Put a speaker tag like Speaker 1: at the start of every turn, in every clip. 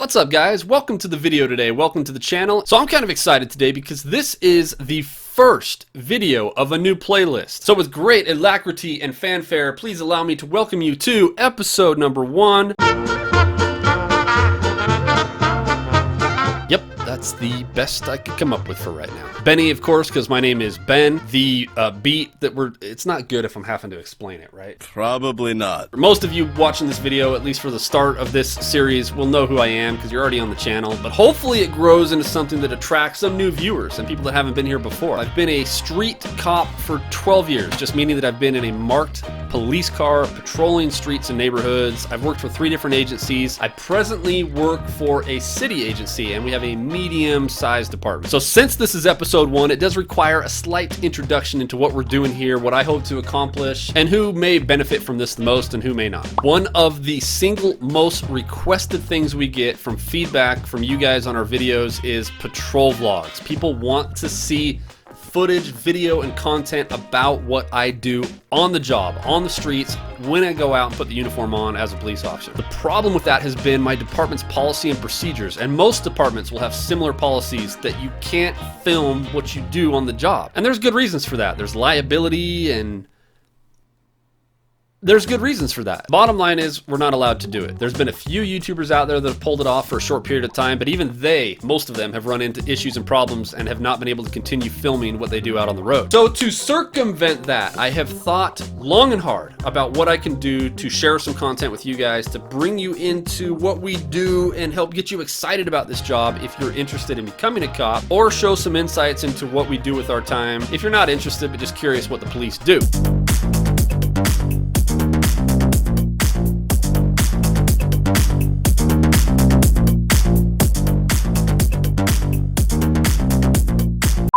Speaker 1: What's up, guys? Welcome to the video today. Welcome to the channel. So I'm kind of excited today because this is the first video of a new playlist. So with great alacrity and fanfare, please allow me to welcome you to episode number 1. Yep, that's the best I could come up with for right now. Benny, of course, because my name is Ben. The beat that it's not good if I'm having to explain it, right?
Speaker 2: Probably not.
Speaker 1: Most of you watching this video, at least for the start of this series, will know who I am because you're already on the channel, but hopefully it grows into something that attracts some new viewers and people that haven't been here before. I've been a street cop for 12 years, just meaning that I've been in a marked police car patrolling streets and neighborhoods. I've worked for 3 different agencies. I presently work for a city agency and we have a medium-sized department. So since this is episode 1, it does require a slight introduction into what we're doing here, what I hope to accomplish, and who may benefit from this the most and who may not. One of the single most requested things we get from feedback from you guys on our videos is patrol vlogs. People want to see footage, video, and content about what I do on the job, on the streets, when I go out and put the uniform on as a police officer. The problem with that has been my department's policy and procedures, and most departments will have similar policies that you can't film what you do on the job. And there's good reasons for that. There's liability and there's good reasons for that. Bottom line is we're not allowed to do it. There's been a few YouTubers out there that have pulled it off for a short period of time, but even they, most of them, have run into issues and problems and have not been able to continue filming what they do out on the road. So to circumvent that, I have thought long and hard about what I can do to share some content with you guys, to bring you into what we do and help get you excited about this job if you're interested in becoming a cop, or show some insights into what we do with our time if you're not interested but just curious what the police do.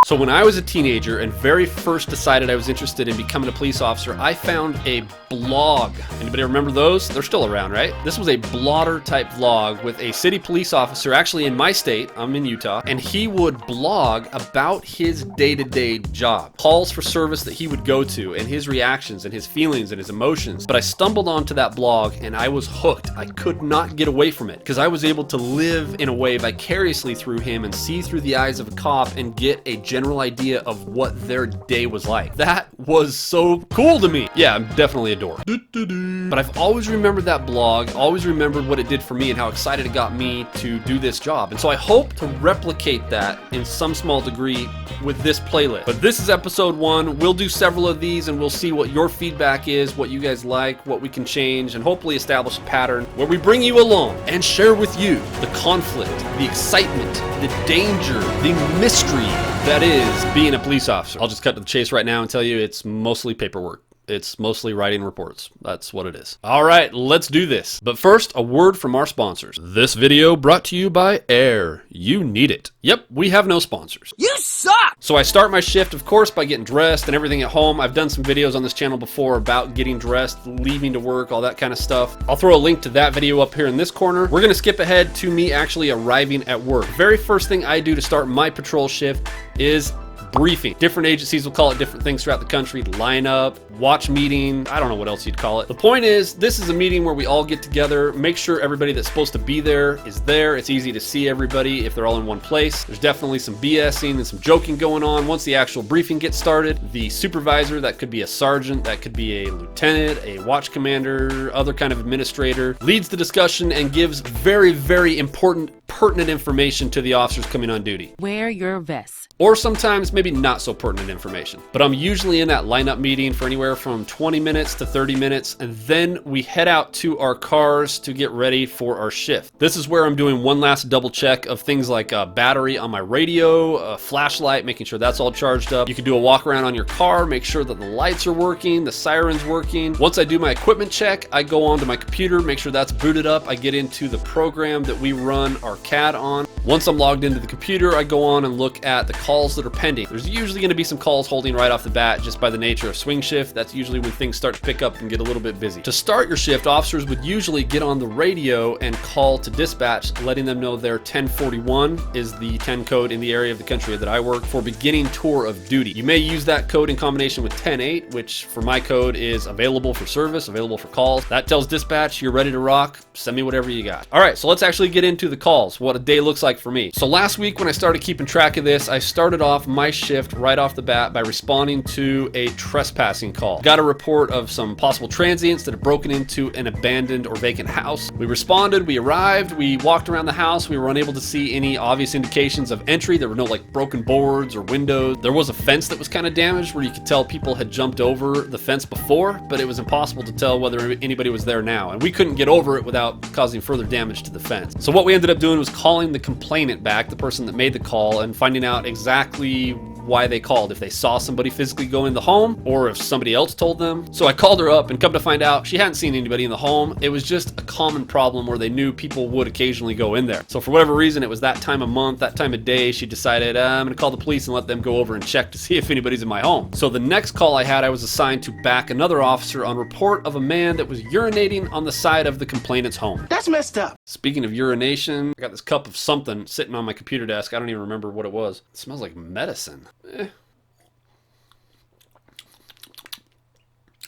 Speaker 1: So when I was a teenager and very first decided I was interested in becoming a police officer, I found a blog. Anybody remember those? They're still around, right? This was a blotter type vlog with a city police officer, actually in my state, I'm in Utah, and he would blog about his day-to-day job, calls for service that he would go to, and his reactions and his feelings and his emotions. But I stumbled onto that blog and I was hooked. I could not get away from it because I was able to live in a way vicariously through him and see through the eyes of a cop and get a general idea of what their day was like. That was so cool to me. Yeah, I'm definitely a dork. But I've always remembered that blog, always remembered what it did for me and how excited it got me to do this job. And so I hope to replicate that in some small degree with this playlist. But this is episode 1. We'll do several of these and we'll see what your feedback is, what you guys like, what we can change, and hopefully establish a pattern where we bring you along and share with you the conflict, the excitement, the danger, the mystery that is being a police officer. I'll just cut to the chase right now and tell you it's mostly paperwork. It's mostly writing reports. That's what it is. All right, let's do this. But first, a word from our sponsors. This video brought to you by Air. You need it. Yep, we have no sponsors.
Speaker 2: You suck!
Speaker 1: So I start my shift, of course, by getting dressed and everything at home. I've done some videos on this channel before about getting dressed, leaving to work, all that kind of stuff. I'll throw a link to that video up here in this corner. We're gonna skip ahead to me actually arriving at work. Very first thing I do to start my patrol shift is briefing. Different agencies will call it different things throughout the country. Lineup, watch meeting, I don't know what else you'd call it. The point is, this is a meeting where we all get together, make sure everybody that's supposed to be there is there. It's easy to see everybody if they're all in one place. There's definitely some BSing and some joking going on once the actual briefing gets started. The supervisor, that could be a sergeant, that could be a lieutenant, a watch commander, other kind of administrator, leads the discussion and gives very, very important, pertinent information to the officers coming on duty.
Speaker 3: Wear your vest.
Speaker 1: Or sometimes maybe not so pertinent information. But I'm usually in that lineup meeting for anywhere from 20 minutes to 30 minutes, and then we head out to our cars to get ready for our shift. This is where I'm doing one last double check of things like a battery on my radio, a flashlight, making sure that's all charged up. You can do a walk around on your car, make sure that the lights are working, the siren's working. Once I do my equipment check, I go onto my computer, make sure that's booted up. I get into the program that we run our CAD on. Once I'm logged into the computer, I go on and look at the calls that are pending. There's usually going to be some calls holding right off the bat just by the nature of swing shift. That's usually when things start to pick up and get a little bit busy. To start your shift, officers would usually get on the radio and call to dispatch, letting them know their 1041 is the 10 code in the area of the country that I work for beginning tour of duty. You may use that code in combination with 108, which for my code is available for service, available for calls. That tells dispatch you're ready to rock. Send me whatever you got. All right, so let's actually get into the calls, what a day looks like for me. So last week when I started keeping track of this, I started off my shift right off the bat by responding to a trespassing call. Got a report of some possible transients that had broken into an abandoned or vacant house. We responded, we arrived, we walked around the house. We were unable to see any obvious indications of entry. There were no like broken boards or windows. There was a fence that was kind of damaged where you could tell people had jumped over the fence before, but it was impossible to tell whether anybody was there now. And we couldn't get over it without causing further damage to the fence. So what we ended up doing was calling the complainant back, the person that made the call, and finding out exactly why they called, if they saw somebody physically go in the home or if somebody else told them. So I called her up and come to find out she hadn't seen anybody in the home. It was just a common problem where they knew people would occasionally go in there. So for whatever reason, it was that time of month, that time of day, she decided I'm gonna call the police and let them go over and check to see if anybody's in my home. So the next call I had, I was assigned to back another officer on report of a man that was urinating on the side of the complainant's home.
Speaker 2: That's messed up.
Speaker 1: Speaking of urination, I got this cup of something sitting on my computer desk. I don't even remember what it was. It smells like medicine.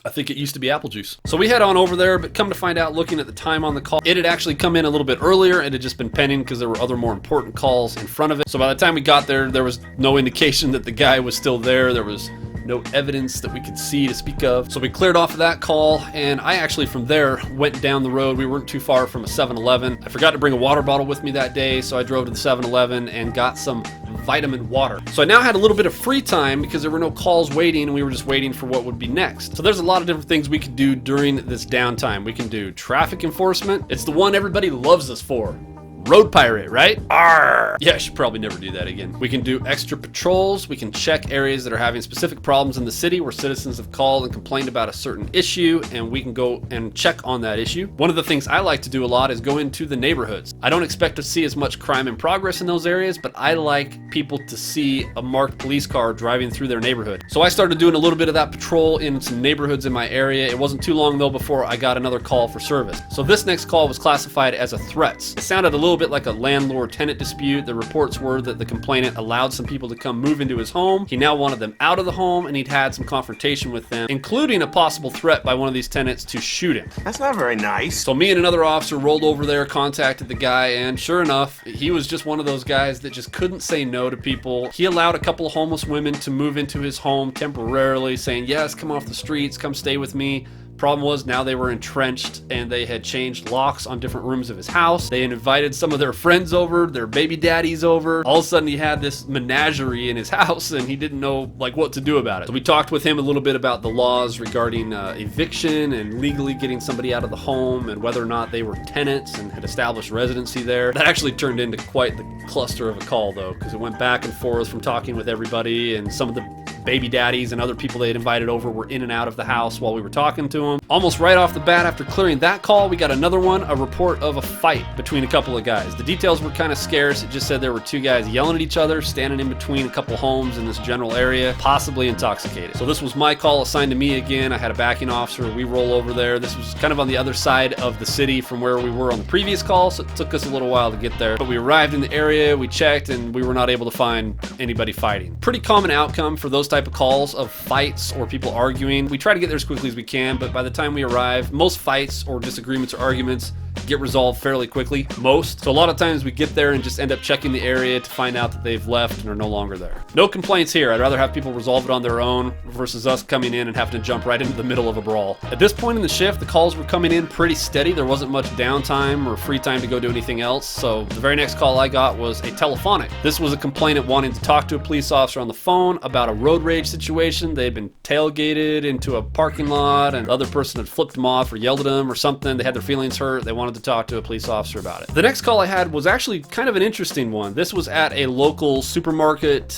Speaker 1: I think it used to be apple juice. So we head on over there, but come to find out, looking at the time on the call, it had actually come in a little bit earlier and had just been pending because there were other more important calls in front of it. So by the time we got there, there was no indication that the guy was still there. There was no evidence that we could see to speak of. So we cleared off of that call, and I actually from there went down the road. We weren't too far from a 7-Eleven. I forgot to bring a water bottle with me that day, so I drove to the 7-Eleven and got some vitamin water. So I now had a little bit of free time because there were no calls waiting and we were just waiting for what would be next. So there's a lot of different things we could do during this downtime. We can do traffic enforcement. It's the one everybody loves us for. Road pirate, right? Arr! Yeah, I should probably never do that again. We can do extra patrols. We can check areas that are having specific problems in the city where citizens have called and complained about a certain issue, and we can go and check on that issue. One of the things I like to do a lot is go into the neighborhoods. I don't expect to see as much crime in progress in those areas, but I like people to see a marked police car driving through their neighborhood. So I started doing a little bit of that patrol in some neighborhoods in my area. It wasn't too long though before I got another call for service. So this next call was classified as a threats. It sounded a little bit like a landlord-tenant dispute. The reports were that the complainant allowed some people to come move into his home. He now wanted them out of the home, and he'd had some confrontation with them, including a possible threat by one of these tenants to shoot him.
Speaker 2: That's not very nice.
Speaker 1: So me and another officer rolled over there, contacted the guy, and sure enough, he was just one of those guys that just couldn't say no to people. He allowed a couple of homeless women to move into his home temporarily, saying, yes, come off the streets, come stay with me. Problem was, now they were entrenched and they had changed locks on different rooms of his house. They had invited some of their friends over, their baby daddies over. All of a sudden he had this menagerie in his house and he didn't know like what to do about it. So we talked with him a little bit about the laws regarding eviction and legally getting somebody out of the home and whether or not they were tenants and had established residency there. That actually turned into quite the cluster of a call though, because it went back and forth from talking with everybody, and some of the baby daddies and other people they had invited over were in and out of the house while we were talking to them. Almost right off the bat after clearing that call, we got another one, a report of a fight between a couple of guys. The details were kind of scarce. It just said there were two guys yelling at each other, standing in between a couple homes in this general area, possibly intoxicated. So this was my call assigned to me again. I had a backing officer. We roll over there. This was kind of on the other side of the city from where we were on the previous call, so it took us a little while to get there. But we arrived in the area, we checked, and we were not able to find anybody fighting. Pretty common outcome for those type of calls of fights or people arguing. We try to get there as quickly as we can, but by the time we arrive, most fights or disagreements or arguments get resolved fairly quickly. Most. So a lot of times we get there and just end up checking the area to find out that they've left and are no longer there. No complaints here. I'd rather have people resolve it on their own versus us coming in and having to jump right into the middle of a brawl. At this point in the shift, the calls were coming in pretty steady. There wasn't much downtime or free time to go do anything else. So the very next call I got was a telephonic. This was a complainant wanting to talk to a police officer on the phone about a road rage situation. They had been tailgated into a parking lot and the other person had flipped them off or yelled at them or something. They had their feelings hurt. They wanted wanted to talk to a police officer about it. The next call I had was actually kind of an interesting one. This was at a local supermarket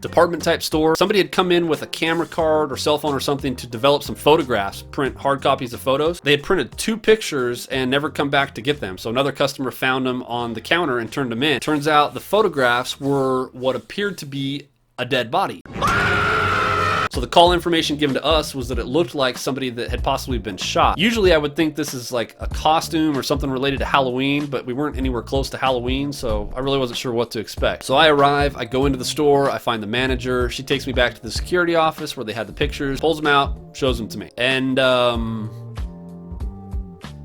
Speaker 1: department type store. Somebody had come in with a camera card or cell phone or something to develop some photographs, print hard copies of photos. They had printed 2 pictures and never come back to get them. So another customer found them on the counter and turned them in. Turns out the photographs were what appeared to be a dead body. So the call information given to us was that it looked like somebody that had possibly been shot. Usually I would think this is like a costume or something related to Halloween, but we weren't anywhere close to Halloween, so I really wasn't sure what to expect. So I arrive, I go into the store, I find the manager. She takes me back to the security office where they had the pictures, pulls them out, shows them to me. And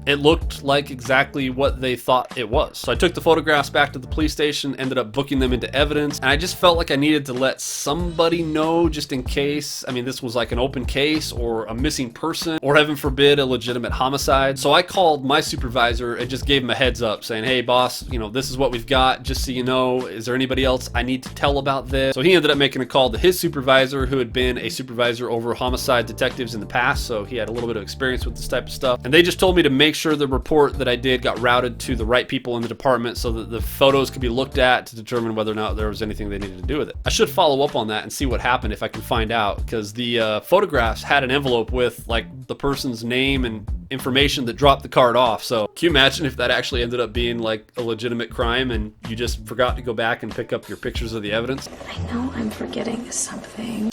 Speaker 1: it looked like exactly what they thought it was. So I took the photographs back to the police station, ended up booking them into evidence, and I just felt like I needed to let somebody know just in case. I mean, this was like an open case or a missing person or, heaven forbid, a legitimate homicide. So I called my supervisor and just gave him a heads up saying, hey boss, you know, this is what we've got, just so you know. Is there anybody else I need to tell about this? So he ended up making a call to his supervisor, who had been a supervisor over homicide detectives in the past, so he had a little bit of experience with this type of stuff. And they just told me to make sure the report that I did got routed to the right people in the department so that the photos could be looked at to determine whether or not there was anything they needed to do with it. I should follow up on that and see what happened if I can find out, because the photographs had an envelope with like the person's name and information that dropped the card off. So can you imagine if that actually ended up being like a legitimate crime and you just forgot to go back and pick up your pictures of the evidence?
Speaker 3: I know I'm forgetting something.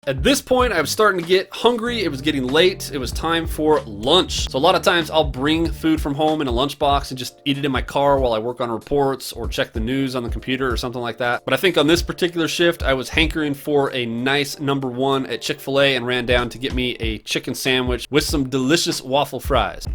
Speaker 1: At this point, I was starting to get hungry. It was getting late. It was time for lunch. So a lot of times I'll bring food from home in a lunchbox and just eat it in my car while I work on reports or check the news on the computer or something like that. But I think on this particular shift, I was hankering for a nice #1 at Chick-fil-A and ran down to get me a chicken sandwich with some delicious waffle fries.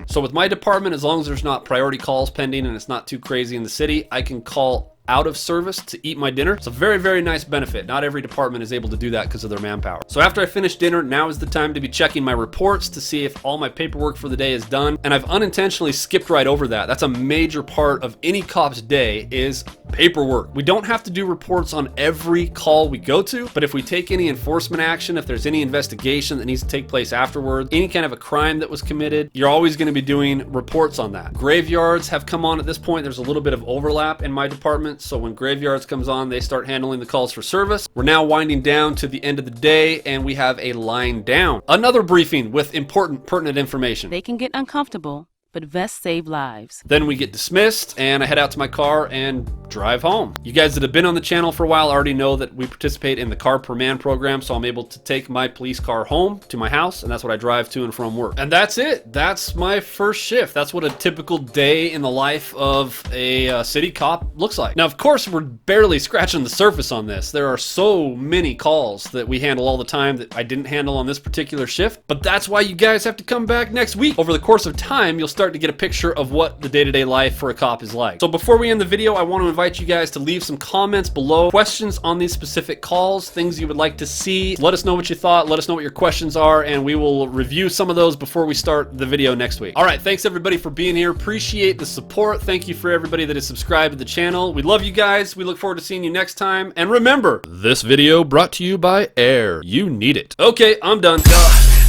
Speaker 1: So with my department, as long as there's not priority calls pending and it's not too crazy in the city, I can call out of service to eat my dinner. It's a very, very nice benefit. Not every department is able to do that because of their manpower. So after I finish dinner, now is the time to be checking my reports to see if all my paperwork for the day is done. And I've unintentionally skipped right over that. That's a major part of any cop's day, is paperwork. We don't have to do reports on every call we go to, but if we take any enforcement action, if there's any investigation that needs to take place afterwards, any kind of a crime that was committed, you're always going to be doing reports on that. Graveyards have come on at this point. There's a little bit of overlap in my department. So when graveyards comes on, they start handling the calls for service. We're now winding down to the end of the day and we have a line down. Another briefing with important, pertinent information.
Speaker 4: They can get uncomfortable, but vests save lives.
Speaker 1: Then we get dismissed and I head out to my car and drive home. You guys that have been on the channel for a while already know that we participate in the Car Per Man program, so I'm able to take my police car home to my house, and that's what I drive to and from work. And that's it. That's my first shift. That's what a typical day in the life of a city cop looks like. Now, of course, we're barely scratching the surface on this. There are so many calls that we handle all the time that I didn't handle on this particular shift, but that's why you guys have to come back next week. Over the course of time, you'll start to get a picture of what the day-to-day life for a cop is like. So before we end the video, I want to invite you guys to leave some comments below, questions on these specific calls, things you would like to see. Let us know what you thought, let us know what your questions are, and we will review some of those before we start the video next week. All right, thanks everybody for being here. Appreciate the support. Thank you for everybody that is subscribed to the channel. We love you guys. We look forward to seeing you next time. And remember, this video brought to you by Air. You need it. Okay, I'm done.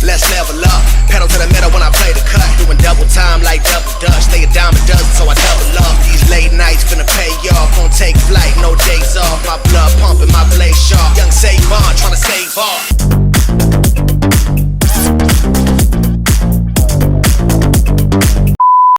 Speaker 2: Let's level up. Pedal to the metal when I play the cut. Doing double time like double dutch. Lay a dime a dozen, so I double up. These late nights finna pay off. Gonna take flight, no days off. My blood pumping, my blade sharp. Young Savon trying to save all.